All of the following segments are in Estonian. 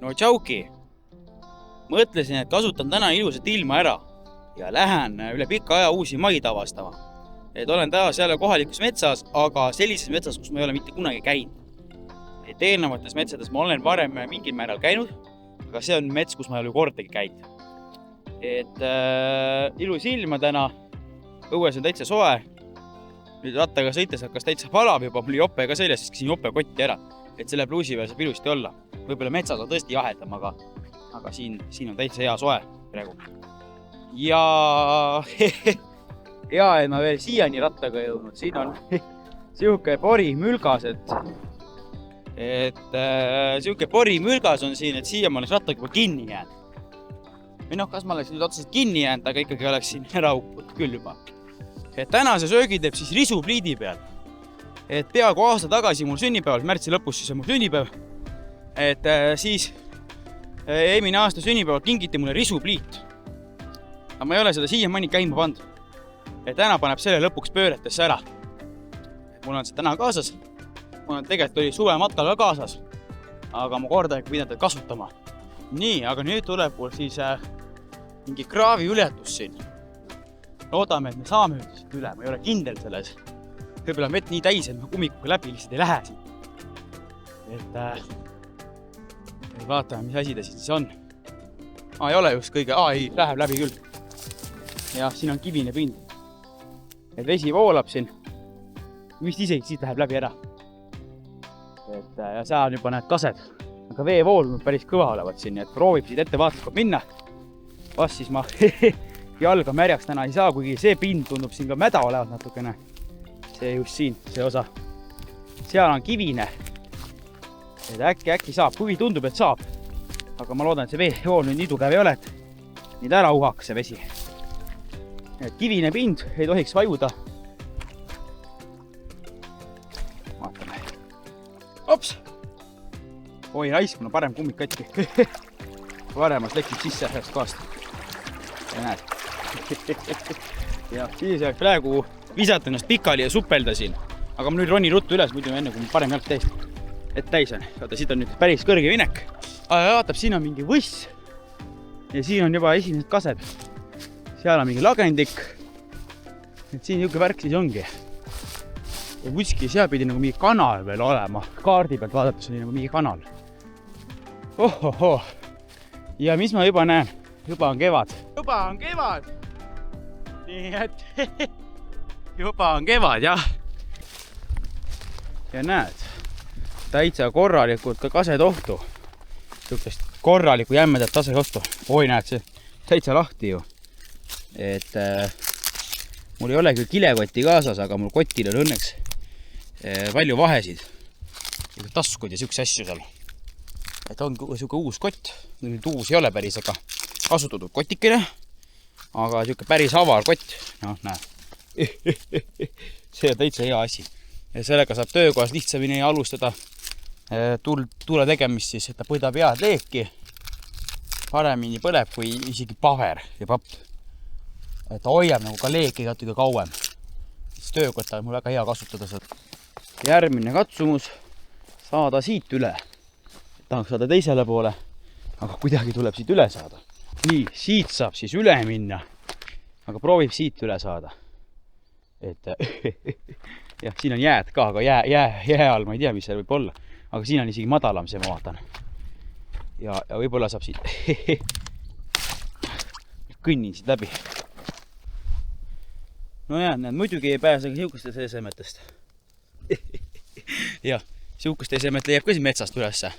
No tšauki, mõtlesin, et kasutan täna ilusat ilma ära ja lähen üle pika aja uusi maid avastama. Et olen taas jälle kohalikus metsas, aga sellises metsas, kus ma ei ole mitte kunagi käinud. Et eelnevates metsades ma olen varem mingil määral käinud, aga see on mets, kus ma ei ole kordagi käinud. Et ilus ilma täna, õues on täitsa soe. Nüüd rattaga sõites hakkas täitsa palav juba, mul jope ka seljas, siis käisin jope kotti ära. Et selle pluusi peal saab ilusti olla. Võib-olla metsas on tõesti jahedam, aga siin on täitsa hea soe praegu. Ja hea, et ma veel siiani rattaga jõudnud. Siin on siuke pori mülgas, et siuke pori mülgas on siin, et siia ma oleks rattaga juba kinni jäänud. Või kas ma oleks nüüd otseselt kinni jäänud, aga ikkagi oleks siin ära uppunud küll juba. Et tänase söögi teeb siis risupliidi peal. Et peaaegu aasta tagasi mul sünnipäeval, märtsi lõpus siis on mul sünnipäev. Et siis eelmine aasta sünnipäeval kingiti mulle risupliit. Aga ma ei ole seda siiamaani käima pannud. Et täna paneb selle lõpuks pööretesse ära. Mul on see täna kaasas. Mul on tegelikult oli suve matkal ka kaasas. Aga ma kordagi pidanud kasutama. Nii, aga nüüd tuleb mul siis mingi kraavi ületus siin. Loodame, et me saame üldiselt üle. Ma ei ole kindel selles. Võib-olla on vett nii täis, et ma kummikuga läbi lihtsalt ei lähe siin. Et vaatame, mis asi ta siis on. Ei ole just kõige. Ei, läheb läbi küll. Ja siin on kivine pind. Et vesi voolab siin. Vist isegi siit läheb läbi ära. Ja seal on juba need kased. Aga vee vool päris kõva olevat siin, et proovib siit ettevaatlikult minna. Vast siis ma jalga märjaks täna ei saa, kuigi see pind tundub siin ka mäda olevat natukene. See just siin, see osa. Seal on kivine. Et äkki saab, kuigi tundub, et saab. Aga ma loodan, et see vee jool nüüd nii tugev ei ole, et nüüd ära uhaks see vesi. Et kivine pind ei tohiks vajuda. Vaatame. Ops! Oi, raisk, mul on parem kummik katki. Varemas lekib sisse ühest kohast. Ja näed. Ja siis praegu visata ennast pikali ja supelda siin. Aga ma nüüd ronin ruttu üles, muidu enne kui parem jalg täis on. Vaata, siit on nüüd päris kõrge minek. Vaatab, siin on mingi võss. Ja siin on juba esimesed kased. Seal on mingi lagendik. Et siin niuke värk siis ongi. Ja kuski seal pidi nagu mingi kanal veel olema. Kaardi pealt vaadates oli nagu mingi kanal. Ohoho. Ja mis ma juba näen? Juba on kevad. Nii et juba on kevad, jah. Ja näed, täitsa korralikult ka kasetohtu. Sihukest korralikku jämmedat tasetohtu. Oi, näed, see täitsa lahti ju. Et mul ei ole küll kilekotti kaasas, aga mul kotil on õnneks palju vahesid. Taskud ja sihukese asju seal. Et on sihuke uus kott. Nüüd uus ei ole päris, aga kasutatud kotikene. Aga sihuke päris avar kott. No, näed. See on täitsa hea asi. Ja sellega saab töökohas lihtsamini alustada tuule tegemist siis, et ta põdab head leeki. Paremini põleb kui isegi paber ja papp. Et ta hoiab nagu ka leeki natuke kauem. Siis töökotta on mul väga hea kasutada seda. Järgmine katsumus saada siit üle. Tahaks saada teisele poole, aga kuidagi tuleb siit üle saada. Nii, siit saab siis üle minna, aga proovib siit üle saada. Et jah, siin on jääd ka, aga jää all ma ei tea, mis seal võib olla. Aga siin on isegi madalam see, ma vaatan. Ja võib-olla saab siit kõnnin siit läbi. No jah, muidugi ei pääse ka siukestest esemetest. Jah, siukest esemet leiab ka siin metsast ülesse.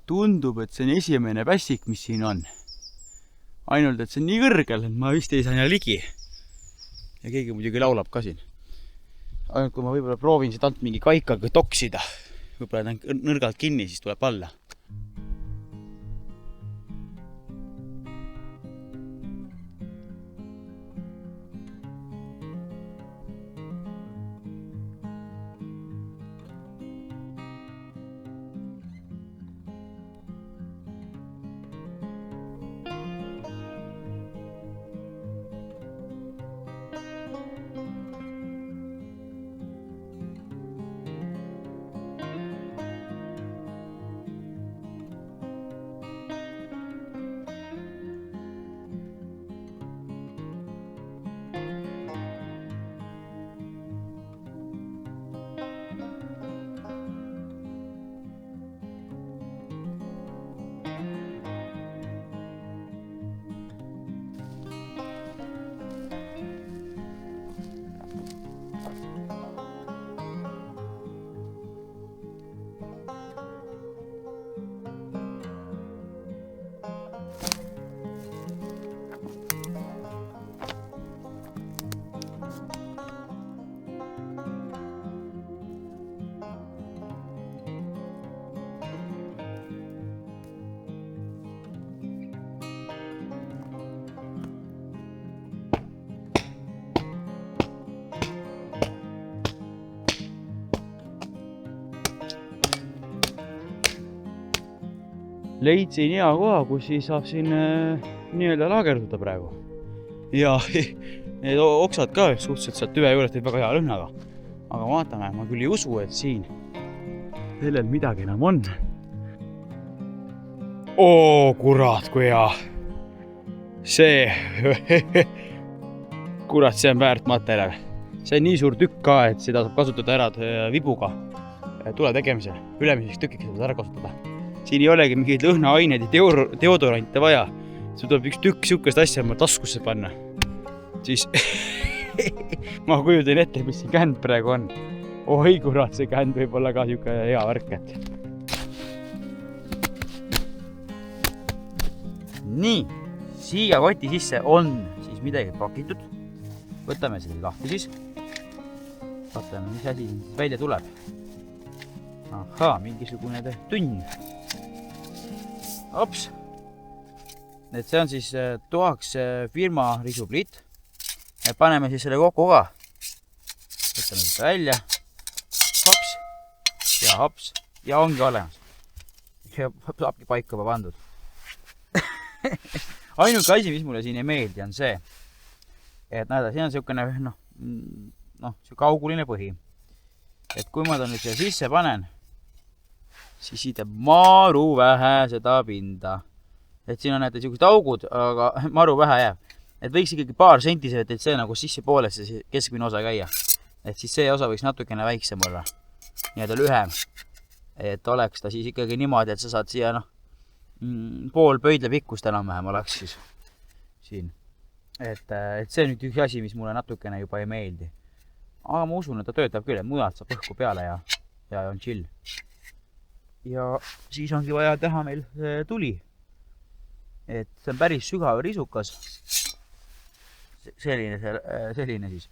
Tundub, et see on esimene pässik, mis siin on. Ainult, et see on nii kõrgel, et ma vist ei saa ligi. Ja keegi muidugi laulab ka siin. Ainult, kui ma võib-olla proovin siit alt mingi kaikaga toksida. Võib-olla ta on nõrgalt kinni, siis tuleb alla. leidsin hea koha, kus siis saab siin nii-öelda laagerduda praegu. Ja need oksad ka suhteliselt sealt tüve juures teeb väga hea lõhnaga. Aga vaatame, ma küll ei usu, et siin sellel midagi enam on. Oo, kurat, kui hea. See, kurat, see on väärt materjal. See on nii suur tükk ka, et seda saab kasutada ära vibuga tule tegemisel. Ülemiseks tükiks saab ära kasutada. Siin ei olegi mingeid lõhnaaineid ja deodorante vaja. See tuleb üks tükk siukest asja ma taskusse panna. Siis ma kujutan ette, mis see känd praegu on. Oi kurat, see känd võib olla ka siuke hea värk. Nii, siia koti sisse on siis midagi pakitud. Võtame selle lahti siis. Vaatame, mis asi välja tuleb. Ahaa, mingisugune tunn. Ops. Et see on siis Toaks firma risupliit. Ja paneme siis selle kokku ka. Võtame seda välja. Hops. Ja ongi olemas. Ja saabki paika juba pandud. Ainuke asi, mis mulle siin ei meeldi, on see, et näeda, siin on siukene, siuke auguline põhi. Et kui ma ta nüüd siia sisse panen, siis siit jääb maru vähe seda pinda. Et siin on näete siuksed augud, aga maru vähe jääb. Et võiks ikkagi paar sentiseid, et see nagu sisse poolesse see keskmine osa käia. Et siis see osa võiks natukene väiksem olla. Nii-öelda lühem. Et oleks ta siis ikkagi niimoodi, et sa saad siia pool pöidle pikkust enam-vähem oleks siis siin. Et see on nüüd üks asi, mis mulle natukene juba ei meeldi. Aga ma usun, et ta töötab küll, et mujalt saab õhku peale ja on chill. Ja siis ongi vaja teha meil tuli. Et see on päris sügav risukas. Selline siis.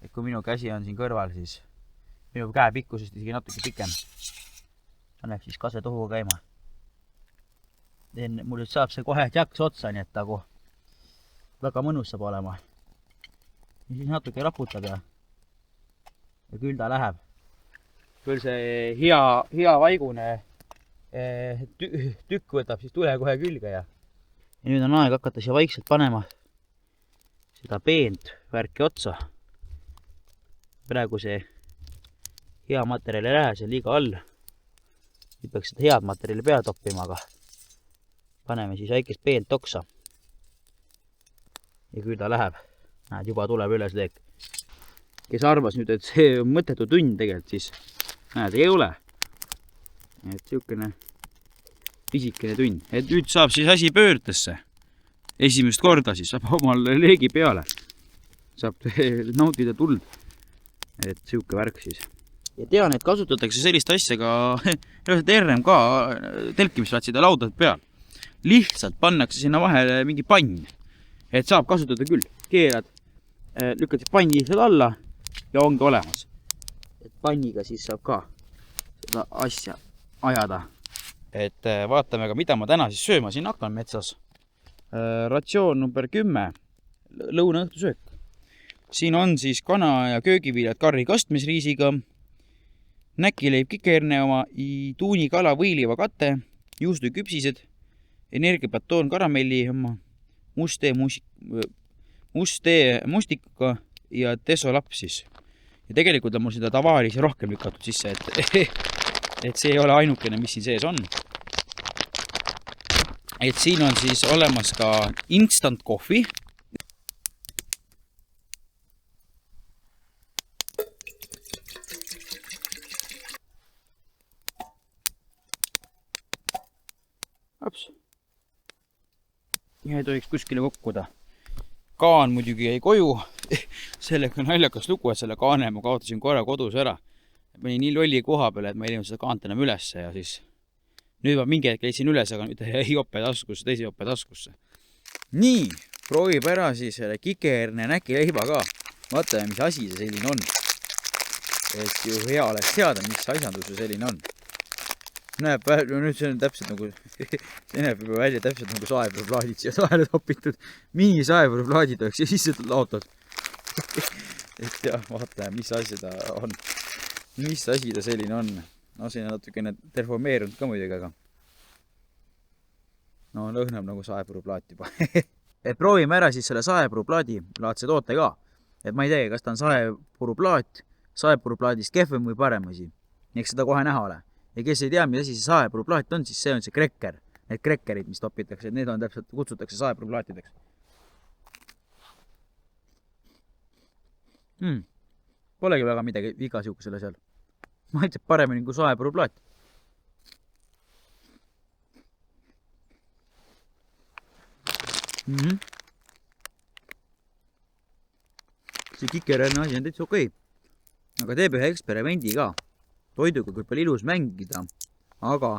Et kui minu käsi on siin kõrval, siis minu käe pikkusest isegi natuke pikem. Läheb siis kasetohuga käima. Mul saab see kohe jaks otsa, nii et nagu väga mõnus saab olema. Ja siis natuke raputab ja küll ta läheb. Küll see hea vaigune tükk võtab siis tule kohe külge ja nüüd on aeg hakata siia vaikselt panema seda peent värki otsa. Praegu see hea materjal ei lähe, see on liiga all. Nüüd peaks seda head materjali peale toppima, aga paneme siis väikest peent oksa. Ja küll ta läheb. Näed, juba tuleb üles leek. Kes arvas nüüd, et see on mõttetu tunn tegelikult, siis näed, ei ole. Et siukene pisikene tunn. Et nüüd saab siis asi pöördesse. Esimest korda siis saab omal leegi peale. Saab nautida tuld. Et siuke värk siis. Ja tean, et kasutatakse sellist asja ka RMK telkimisplatside laudade peal. Lihtsalt pannakse sinna vahele mingi pann. Et saab kasutada küll. Keerad, lükkad panni lihtsalt alla ja ongi olemas. Et panniga siis saab ka seda asja ajada. Et vaatame ka, mida ma täna siis sööma siin hakkan metsas. Ratsioon number 10. Lõunaõhtusöök. Siin on siis kana ja köögiviljad karri kastmisriisiga, näkileib kikerne oma, tuunikala võiliva kate, juustüküpsised, energiapatoon karamelli oma, must tee mustikuga ja desolapp siis. Ja tegelikult on mul seda tavalisi rohkem lükatud sisse, et see ei ole ainukene, mis siin sees on. Et siin on siis olemas ka instant kohvi. Ops. Ja ei tohiks kuskile kokkuda. Kaan muidugi jäi koju. Sellega on naljakas lugu, et selle kaane ma kaotasin korra kodus ära. Ma olin nii lolli koha peale, et ma ei leidnud seda kaant enam ülesse ja siis nüüd ma mingi hetk leidsin üles, aga nüüd jäi jope taskusse, teise jope taskusse. Nii, proovib ära siis selle kikerne näkileiba ka. Vaatame, mis asi see selline on. Et ju hea oleks teada, mis asjandus see selline on. Näeb, nüüd see on täpselt nagu, see näeb juba välja täpselt nagu saepuruplaadid siia saele topitud. Mini saepuruplaadid oleks ja sisse laotud. Et jah, vaatame, mis asi ta on. Mis asi ta selline on. No siin on natukene terformeerunud ka muidugi, aga No lõhnab nagu saepuruplaat juba. Et proovime ära siis selle saepuruplaadi laadse toote ka. Et ma ei tea, kas ta on saepuruplaadist kehvem või parem asi. Eks seda kohe näha ole. Ja kes ei tea, mis asi see saepuruplaat on, siis see on see krekker. Need krekkerid, mis topitakse, need on täpselt, kutsutakse saepuruplaatideks. Polegi väga midagi viga siuksele seal. Maitseb paremini kui saepuruplaat. See kikerenne asi on täitsa okei. Aga teeb ühe eksperimendi ka. Toiduga küll palju ilus mängida, aga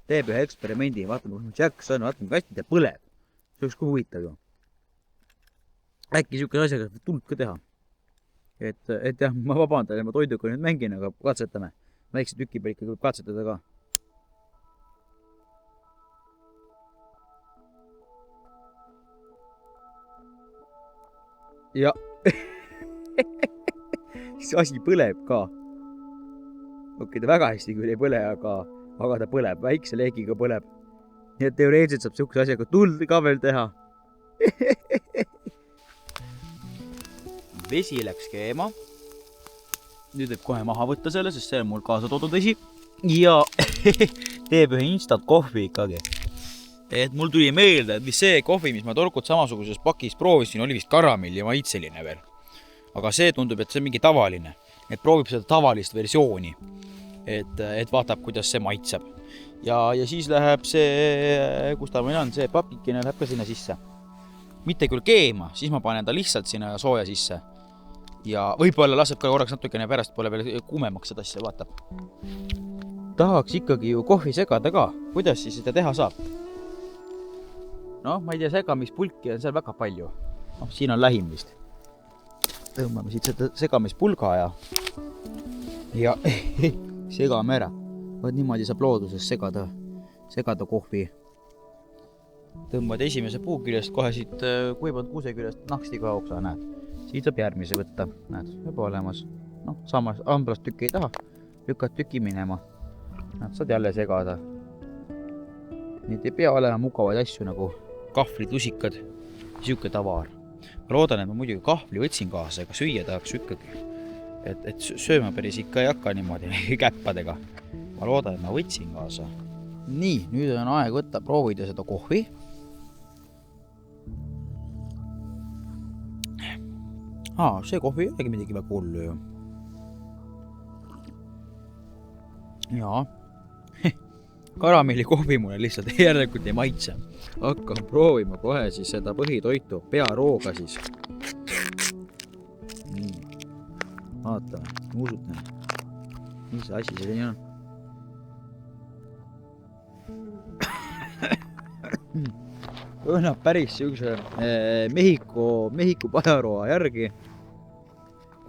teeb ühe eksperimendi. Vaatame, kus Jacks on, vaatame, kas ta põleb. See oleks kui huvitav ju. Äkki siukese asjaga tuld ka teha. Et jah, ma vabandan, ma toiduga nüüd mängin, aga katsetame. Väikse tüki peal ikkagi võib katsetada ka. Ja see asi põleb ka. Okei, ta väga hästi küll ei põle, aga ta põleb. Väikse leegiga põleb. Nii et teoreetselt saab siukse asjaga tuld ka veel teha. Vesi läks keema. Nüüd võib kohe maha võtta selle, sest see on mul kaasa toodud vesi. Ja teeb ühe instant kohvi ikkagi. Et mul tuli meelde, et mis see kohvi, mis ma tolkut samasuguses pakis proovisin, oli vist karamilli maitseline veel. Aga see tundub, et see on mingi tavaline. Et proovib seda tavalist versiooni. Et vaatab, kuidas see maitseb. Ja siis läheb see, kus ta meil on, see papikene läheb ka sinna sisse. Mitte küll keema, siis ma panen ta lihtsalt sinna sooja sisse. Ja võib-olla laseb ka korraks natukene pärast poole veel kuumemaks seda asja, vaatab. Tahaks ikkagi ju kohvi segada ka. Kuidas siis seda teha saab? No, ma ei tea, segamispulki on seal väga palju. No, siin on lähim vist. Tõmbame siit seda segamispulga ja segame ära. Vaat niimoodi saab looduses segada kohvi. Tõmbad esimese puu küljest, kohe siit kuivanud kuuse küljest nakstiga oksa, näed. Siit saab järgmise võtta, näed, juba olemas. No, samas amblast tükki ei taha, lükkad tüki minema. Näed, saad jälle segada. Nii ei pea olema mugavaid asju nagu kahvlid, lusikad, siuke tavaar. Ma loodan, et ma muidugi kahvli võtsin kaasa, ega süüa tahaks ikkagi. Et sööma päris ikka ei hakka niimoodi käppadega. Ma loodan, et ma võtsin kaasa. Nii, nüüd on aeg võtta, proovida seda kohvi. See kohvi ei olegi midagi väga hullu ju. Jaa. Karamelli kohvi mulle lihtsalt järelikult ei maitse. Hakkan proovima kohe siis seda põhitoitu, pearooga siis. Nii. Vaatame, muusutame. Mis asi see nii on? Õnnab päris siukse Mehhiko pajaroa järgi.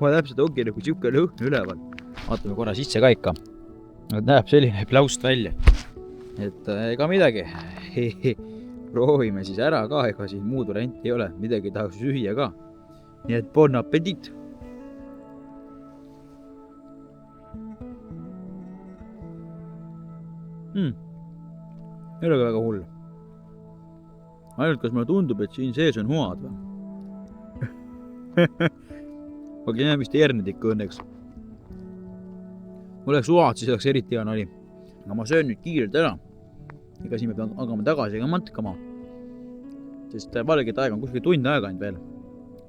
Kohe täpselt ongi nagu siuke lõhn üleval. Vaatame korra sisse ka ikka. Näeb selline plaust välja. Et ega midagi. Proovime siis ära ka, ega siin muud varianti ei ole. Midagi tahaks süüa ka. Nii et bon appetit. Ei ole ka väga hull. Ainult kas mulle tundub, et siin sees on huad või? Aga jah, vist herned ikka õnneks. Kui oleks huad, siis oleks eriti hea nali. Aga ma söön nüüd kiirelt ära. Ega siin me peame hakkama tagasi ka matkama. Sest valget aega on kuskil tund aega ainult veel.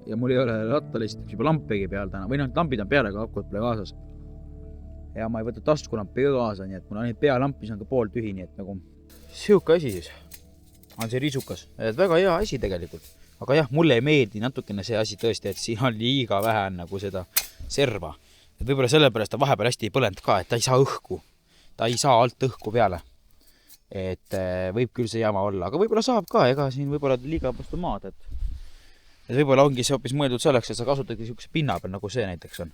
Ja mul ei ole rattale esiteks juba lampegi peal täna. Või lampid on peale, aga akkud pole kaasas. Ja ma ei võta taskulampi ka kaasa, nii et mul on neid pealamp, mis on ka pool tühi, nii et nagu siuke asi siis. On see risukas. Et väga hea asi tegelikult. Aga jah, mulle ei meeldi natukene see asi tõesti, et siin on liiga vähe nagu seda serva. Et võib-olla sellepärast ta vahepeal hästi ei põlend ka, et ta ei saa õhku. Ta ei saa alt õhku peale. Et võib küll see jama olla, aga võib-olla saab ka, ega siin võib-olla liiga vastu maad. Et võib-olla ongi see hoopis mõeldud selleks, et sa kasutadki siukse pinna peal, nagu see näiteks on.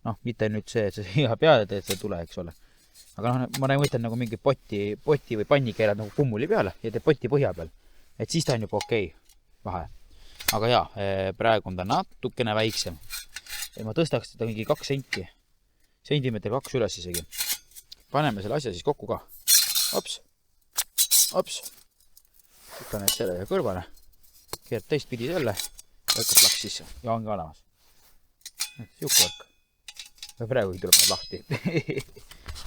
Noh, mitte nüüd see, et see hea peale teed, see tule, eks ole. Aga noh, ma mõtlen nagu mingi poti või panni keelad nagu kummuli peale ja teed poti põhja peal. Et siis ta on juba okei, vahe. Aga jaa, praegu on ta natukene väiksem. Ja ma tõstaks teda mingi 2 senti. Sentimeetri 2 üles isegi. Paneme selle asja siis kokku ka. Ops. Võtan nüüd selle kõrvale. Keerd teistpidi selle. Lõikab laks sisse. Ja ongi olemas. Siuke värk. Ja praegu tuleb need lahti.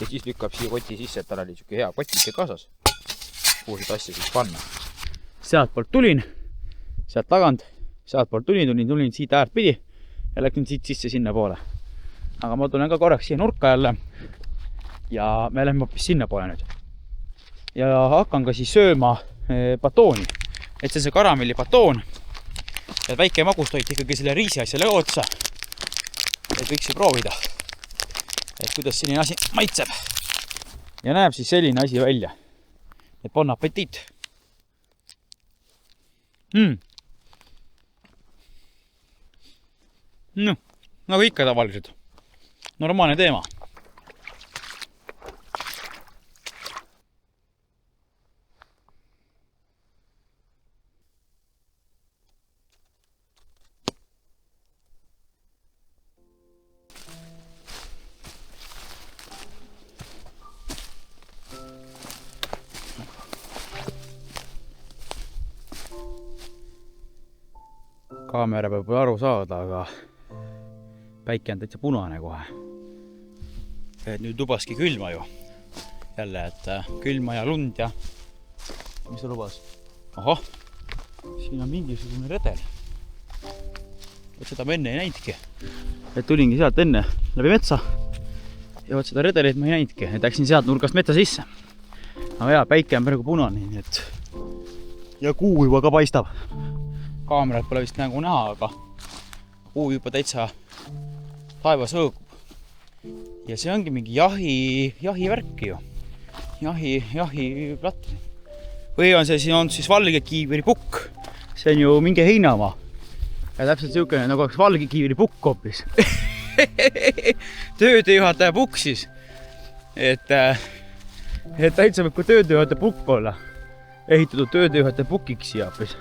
Ja siis lükkab siia koti sisse, et tal oli siuke hea kotike kaasas. Kuhu seda asja siis panna. Sealt poolt tulin. Sealt tagant. Sealt poolt tulin siit äärt pidi. Ja läksin siit sisse sinna poole. Aga ma tulen ka korraks siia nurka jälle. Ja me lähme hoopis sinna poole nüüd. Ja hakkan ka siis sööma batooni. Et see karamelli batoon. Et väike magustoit ikkagi selle riisi asjale otsa. Et võiks ju proovida. Et kuidas selline asi maitseb. Ja näeb siis selline asi välja. Et bon appetit. No, nagu ikka tavaliselt. Normaalne teema. Kaamera peab aru saada, aga päike on täitsa punane kohe. Et nüüd lubaski külma ju. Jälle, et külma ja lund ja... Mis ta lubas? Aha, siin on mingisugune redel. Et seda ma enne ei näidki. Et tulingi sealt enne läbi metsa. Ja võt seda redelit ma ei näidki. Et läksin sealt nurgast metsa sisse. Aga jaa, päike on praegu punane, nii et... Ja kuu juba ka paistab. Kaamerat pole vist nagu näha, aga kuu juba täitsa taevas õõgub. Ja see ongi mingi jahi värk ju. Jahi platt. Või on see siin on siis valgekiivri pukk. See on ju mingi heinamaa. Ja täpselt siukene nagu oleks valgekiivri pukk hoopis. Töötööjuhataja pukk siis. Et täitsa võib kui töötööjuhataja pukk olla. Ehitatud töötööjuhataja pukiks siia hoopis.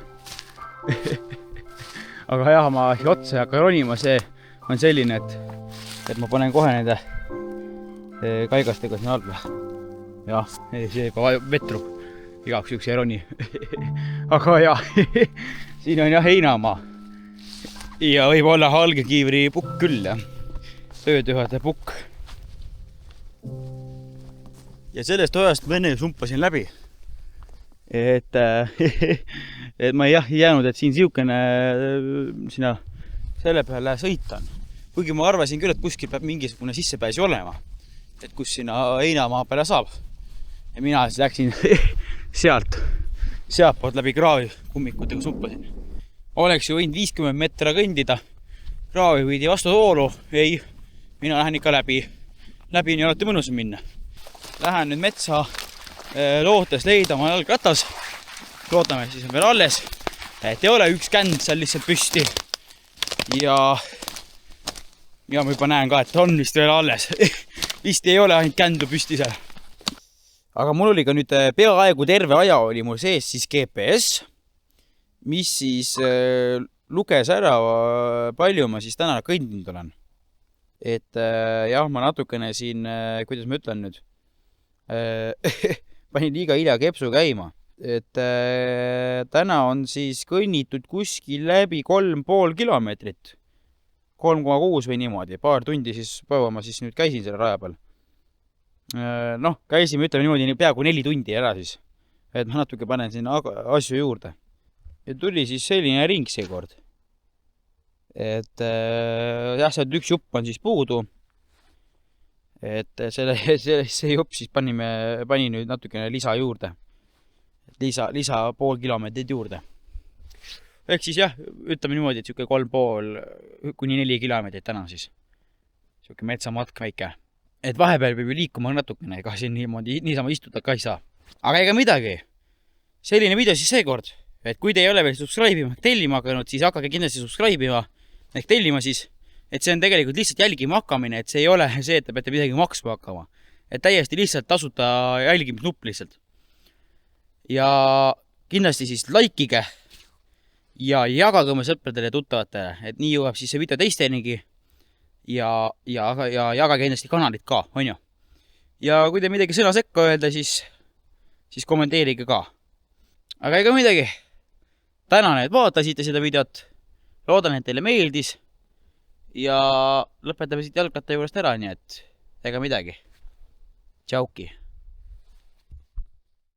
Aga jah, ma otsa ja hakka ronima, see on selline, et ma panen kohe nende kaigastega siin alla. Jah, see juba vetrub igaks üks ei roni. Aga jah, siin on jah heinamaa. Ja võib olla valgekiivri pukk küll, jah. Töötööjuhataja pukk. Ja sellest ojast ma enne sumpasin läbi. Et ma ei jäänud, et siin siukene sinna selle peale sõitan. Kuigi ma arvasin küll, et kuskil peab mingisugune sissepääsi olema. Et kus sinna heinamaa peale saab. Ja mina siis läksin sealt poolt läbi kraavi kummikutega sumpasin. Oleks ju võinud 50 metra kõndida. Kraavi võidi vastu toolu. Ei, mina lähen ikka läbi. Läbi nii alati mõnusam minna. Lähen nüüd metsa lootes leida oma jalgratas. Loodame, siis on veel alles. Et ei ole üks känd seal lihtsalt püsti. Ja ma juba näen ka, et on vist veel alles. Vist ei ole ainult kändu püsti seal. Aga mul oli ka nüüd peaaegu terve aja oli mul sees siis GPS, mis siis luges ära, palju ma siis täna kõndinud olen. Et jah, ma natukene siin, kuidas ma ütlen nüüd, panin liiga hilja kepsu käima. Et täna on siis kõnnitud kuskil läbi 3,5 kilomeetrit. 3,6 või niimoodi. Paar tundi siis päeva ma siis nüüd käisin selle raja peal. Noh, käisime, ütleme niimoodi, peaaegu 4 tundi ära siis. Et ma natuke panen sinna asju juurde. Ja tuli siis selline ring seekord. Et jah, sealt üks jupp on siis puudu. Et see jupp siis panin nüüd natukene lisa juurde. Lisa pool kilomeetrit juurde. Ehk siis jah, ütleme niimoodi, et siuke 3,5 kuni 4 kilomeetrit täna siis. Siuke metsamatk väike. Et vahepeal peab ju liikuma natukene, ega siin niisama istuda ka ei saa. Aga ega midagi. Selline video siis seekord. Et kui te ei ole veel subscribe'ima, tellima hakanud, siis hakake kindlasti subscribe'ima ehk tellima siis. Et see on tegelikult lihtsalt jälgima hakkamine, et see ei ole see, et te peate midagi maksma hakkama. Et täiesti lihtsalt tasuta jälgimisnupp lihtsalt. Ja kindlasti siis laikige ja jagage oma sõpradele ja tuttavatele, et nii jõuab siis see video teisteenigi ja jagage kindlasti kanalit ka, on ju. Ja kui te midagi sõna sekka öelda, siis siis kommenteerige ka. Aga ega midagi. Tänan, et vaatasite seda videot. Loodan, et teile meeldis. Ja lõpetame siit jalgratta juurest ära, nii et ega midagi. Tšauki.